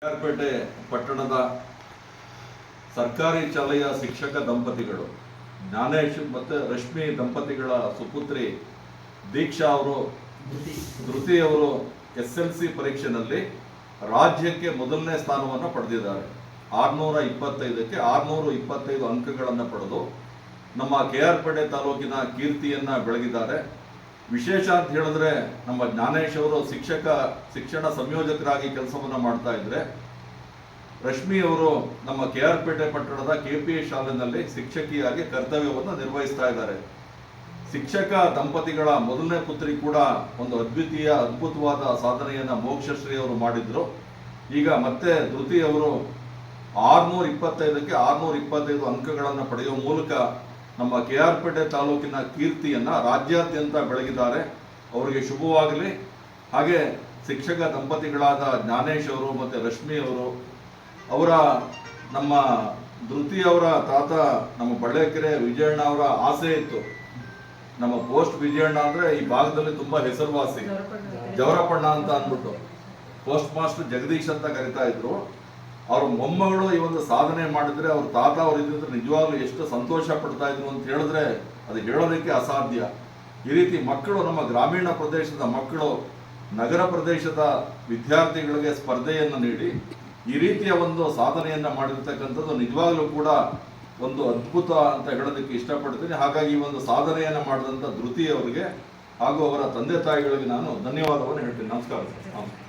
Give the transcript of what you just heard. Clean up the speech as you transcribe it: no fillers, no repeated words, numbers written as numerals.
ಕೆಆರ್ಪೇಟೆ ಪಟ್ಟಣದ ಸರ್ಕಾರಿ ಶಾಲೆಯ ಶಿಕ್ಷಕ ದಂಪತಿಗಳು ಜ್ಞಾನೇಶ್ ಮತ್ತು ರಶ್ಮಿ ದಂಪತಿಗಳ ಸುಪುತ್ರಿ ದೀಕ್ಷಾ ಅವರು ಧೃತಿ ಅವರು SLC ಪರೀಕ್ಷೆಯಲ್ಲಿ ರಾಜ್ಯಕ್ಕೆ ಮೊದಲನೇ ಸ್ಥಾನವನ್ನು ಪಡೆದಿದ್ದಾರೆ. 625ಕ್ಕೆ 625 ಅಂಕಗಳನ್ನು ಪಡೆದು ನಮ್ಮ ಕೆಆರ್ಪೇಟೆ ತಾಲೂಕಿನ ಕೀರ್ತಿಯನ್ನು ಬೆಳಗಿದ್ದಾರೆ. ವಿಶೇಷ ಅಂತ ಹೇಳಿದ್ರೆ ನಮ್ಮ ಜ್ಞಾನೇಶ್ ಅವರು ಶಿಕ್ಷಣ ಸಂಯೋಜಕರಾಗಿ ಕೆಲಸವನ್ನು ಮಾಡ್ತಾ ಇದ್ರೆ, ರಶ್ಮಿ ಅವರು ನಮ್ಮ ಕೆಆರ್ಪೇಟೆ ಪಟ್ಟಣದ KPA ಶಾಲೆಯಲ್ಲಿ ಶಿಕ್ಷಕಿಯಾಗಿ ಕರ್ತವ್ಯವನ್ನು ನಿರ್ವಹಿಸ್ತಾ ಇದ್ದಾರೆ. ಶಿಕ್ಷಕ ದಂಪತಿಗಳ ಮೊದಲನೇ ಪುತ್ರಿ ಕೂಡ ಒಂದು ಅದ್ಭುತವಾದ ಸಾಧನೆಯನ್ನು ಮೋಕ್ಷಶ್ರೀ ಅವರು ಮಾಡಿದ್ರು. ಈಗ ಮತ್ತೆ ಧೃತಿ ಅವರು 625ಕ್ಕೆ 625 ಅಂಕಗಳನ್ನು ಪಡೆಯುವ ಮೂಲಕ ನಮ್ಮ ಕೆಆರ್ಪೇಟೆ ತಾಲೂಕಿನ ಕೀರ್ತಿಯನ್ನು ರಾಜ್ಯಾದ್ಯಂತ ಬೆಳಗಿದ್ದಾರೆ. ಅವರಿಗೆ ಶುಭವಾಗಲಿ. ಹಾಗೆ ಶಿಕ್ಷಕ ದಂಪತಿಗಳಾದ ಜ್ಞಾನೇಶ್ ಅವರು ಮತ್ತು ರಶ್ಮಿ ಅವರು ಅವರ ನಮ್ಮ ಧೃತಿ ಅವರ ತಾತ ನಮ್ಮ ಬಳ್ಳೇಕೆರೆ ವಿಜಯಣ್ಣ ಅವರ ಆಸೆ ಇತ್ತು. ನಮ್ಮ ಪೋಸ್ಟ್ ವಿಜಯಣ್ಣ ಅಂದರೆ ಈ ಭಾಗದಲ್ಲಿ ತುಂಬ ಹೆಸರುವಾಸಿ, ಜವರಪಣ್ಣ ಅಂತ ಅಂದ್ಬಿಟ್ಟು ಪೋಸ್ಟ್ ಮಾಸ್ಟರ್ ಜಗದೀಶ್ ಅಂತ ಕರಿತಾ ಇದ್ರು. ಅವ್ರ ಮೊಮ್ಮಗಳು ಈ ಒಂದು ಸಾಧನೆ ಮಾಡಿದ್ರೆ ಅವ್ರ ತಾತ ಅವರು ಇದ್ದಿದ್ರೆ ನಿಜವಾಗ್ಲೂ ಎಷ್ಟು ಸಂತೋಷ ಪಡ್ತಾ ಇದ್ರು ಅಂತ ಹೇಳಿದ್ರೆ ಅದು ಹೇಳೋದಕ್ಕೆ ಅಸಾಧ್ಯ. ಈ ರೀತಿ ಮಕ್ಕಳು, ನಮ್ಮ ಗ್ರಾಮೀಣ ಪ್ರದೇಶದ ಮಕ್ಕಳು ನಗರ ಪ್ರದೇಶದ ವಿದ್ಯಾರ್ಥಿಗಳಿಗೆ ಸ್ಪರ್ಧೆಯನ್ನು ನೀಡಿ ಈ ರೀತಿಯ ಒಂದು ಸಾಧನೆಯನ್ನು ಮಾಡಿರ್ತಕ್ಕಂಥದ್ದು ನಿಜವಾಗ್ಲೂ ಕೂಡ ಒಂದು ಅದ್ಭುತ ಅಂತ ಹೇಳೋದಕ್ಕೆ ಇಷ್ಟಪಡ್ತೀನಿ. ಹಾಗಾಗಿ ಈ ಒಂದು ಸಾಧನೆಯನ್ನು ಮಾಡಿದಂಥ ಧೃತಿ ಅವರಿಗೆ ಹಾಗೂ ಅವರ ತಂದೆ ತಾಯಿಗಳಿಗೆ ನಾನು ಧನ್ಯವಾದವನ್ನು ಹೇಳ್ತೀನಿ. ನಮಸ್ಕಾರ ಸರ್.